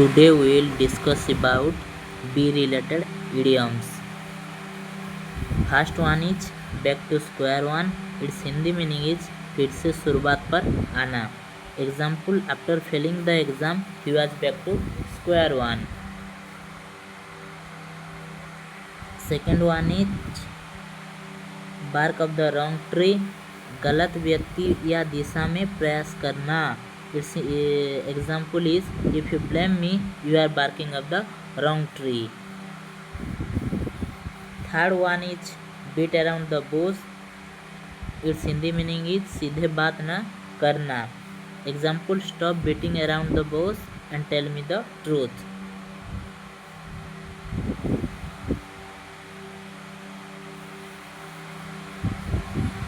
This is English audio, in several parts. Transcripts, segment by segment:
Today we will discuss about be related idioms. First one is back to square one. Its Hindi meaning is फिर से शुरुआत पर आना. Example, after failing the exam he was back to square one. Second one is bark of the wrong tree. गलत व्यक्ति या दिशा में प्रयास करना. Its example is if you blame me you are barking up the wrong tree. Third one is beat around the bush. Its Hindi meaning is सीधे बात न करना. Example, stop beating around the bush and tell me the truth.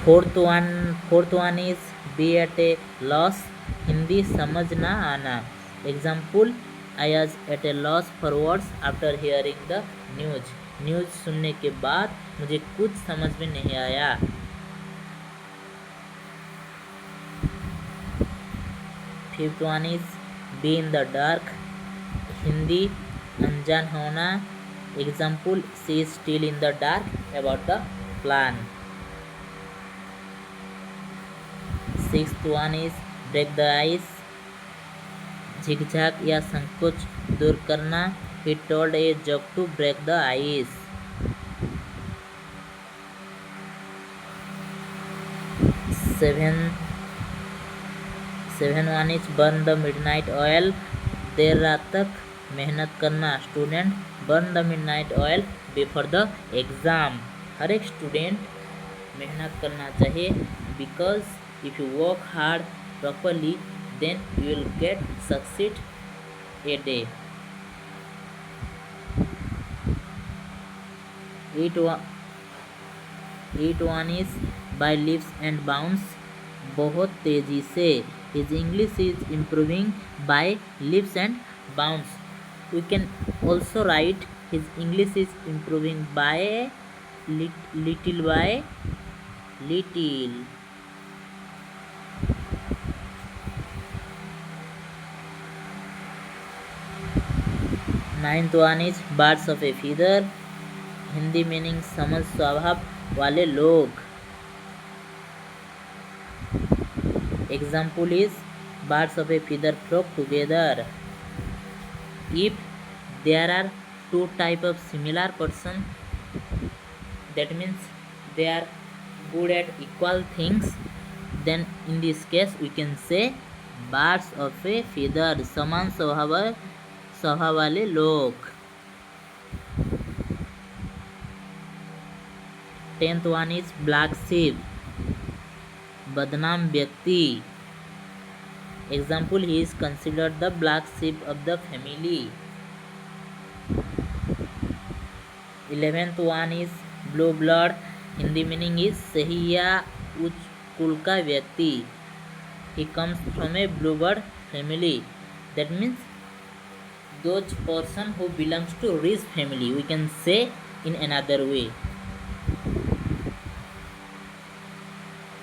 Fourth one is be at a loss. Hindi समझ ना आना. Example, I was at a loss for words after hearing the news. News सुनने के बाद मुझे कुछ समझ में नहीं आया. Fifth one is be in the dark. Hindi अनजान होना. Example, she is still in the dark about the plan. Sixth one is break the ice. झिकझाक या संकोच दूर करना. He told a joke to break the ice. Seven one is burn the midnight oil. देर रात तक मेहनत करना. Student burn the midnight oil before the exam. हर एक student मेहनत करना चाहिए because if you work hard properly then you will get succeed a day. Eight one is by leaps and bounds. बहुत तेजी से. His English is improving by leaps and bounds. We can also write his English is improving by little by little. Ninth one is birds of a feather. Hindi meaning समझ स्वभाव वाले लोग. Example is birds of a feather flock together. If there are two type of similar person, that means they are good at equal things, then in this case we can say birds of a feather. समान स्वभाव वाले लोग. 10th one is black sheep. बदनाम व्यक्ति. Example, he is considered the black sheep of the family. 11th one is blue blood. Hindi meaning is सही या उच्च कुल का व्यक्ति. He comes from a blue blood family. That means those person who belongs to rich family. We can say in another way.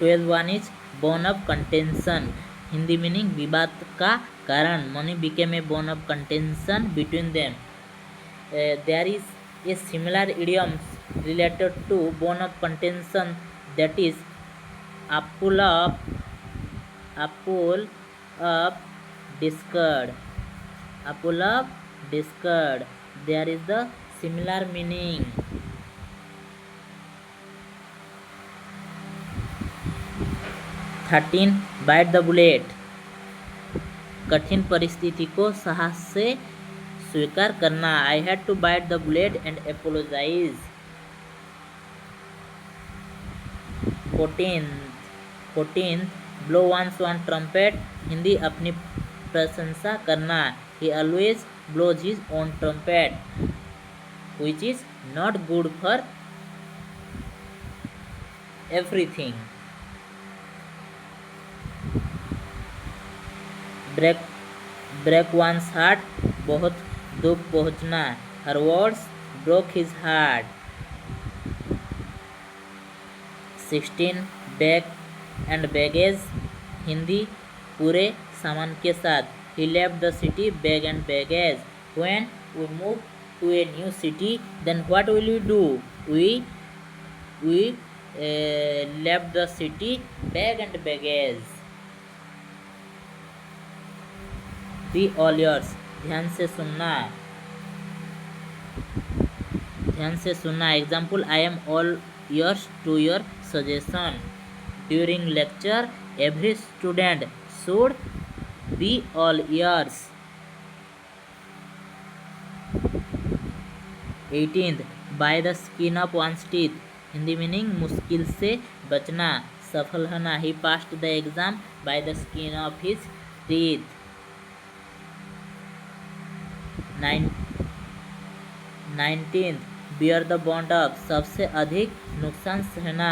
12th one is bone of contention. Hindi meaning विवाद का कारण. Money became a bone of contention between them. There is a similar idiom related to bone of contention, that is apple of discord. Apple of discord. There is the similar meaning. 13 bite the bullet. कठिन परिस्थिति को साहस से स्वीकार करना. I had to bite the bullet and apologize. 14th blow one's one trumpet. Hindi अपनी प्रशंसा करना. He always blows his own trumpet, which is not good for everything. break one's heart. बहुत दुख पहुंचना. Her words broke his heart. 16 bag and baggage. Hindi पूरे सामान के साथ. he left the city bag and baggage. When we move to a new city, then what will we do? We left the city bag and baggage. Be all yours. ध्यान से सुनना, ध्यान से सुनना. Example, I am all yours to your suggestion. During lecture, every student should be all ears. 18th, by the skin of one's teeth. Hindi meaning मुश्किल से बचना, सफल होना. He passed the exam by the skin of his teeth. 19th, bear the bond of. सबसे अधिक नुकसान सहना.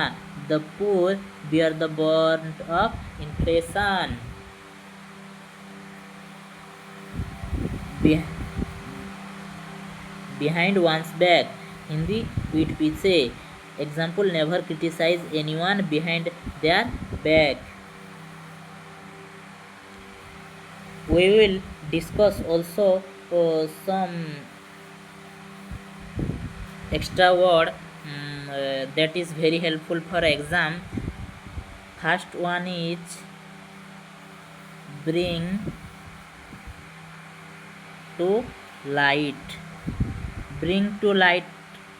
The poor bear the bond of inflation. Behind one's back. Hindi पीठ पीछे. Example, never criticize anyone behind their back. We will discuss also some extra word that is very helpful for exam. First one is bring to light. Bring to light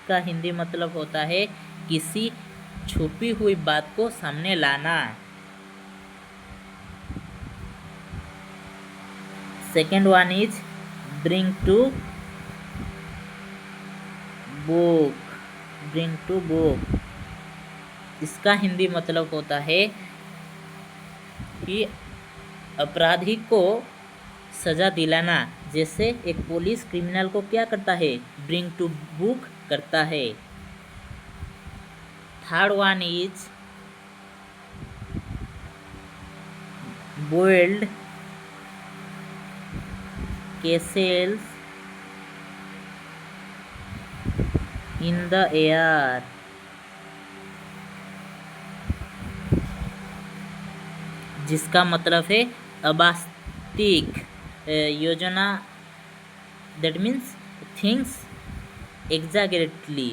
का हिंदी मतलब होता है किसी छुपी हुई बात को सामने लाना. Second one is bring to book. Bring to book इसका हिंदी मतलब होता है कि अपराधी को सजा दिलाना. जैसे एक पुलिस क्रिमिनल को क्या करता है? ब्रिंग टू बुक करता है. Third one is build castles in the air. जिसका मतलब है अवास्तविक योजना. That means things एग्जैगरेटली.